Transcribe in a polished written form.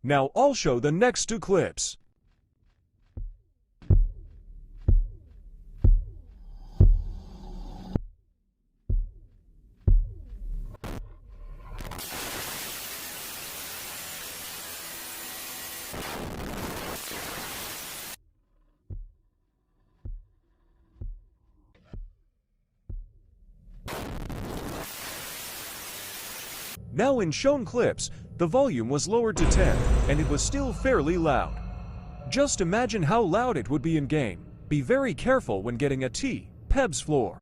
Now I'll show the next two clips. Now in shown clips, the volume was lowered to 10, and it was still fairly loud. Just imagine how loud it would be in game. Be very careful when getting a pebble floor.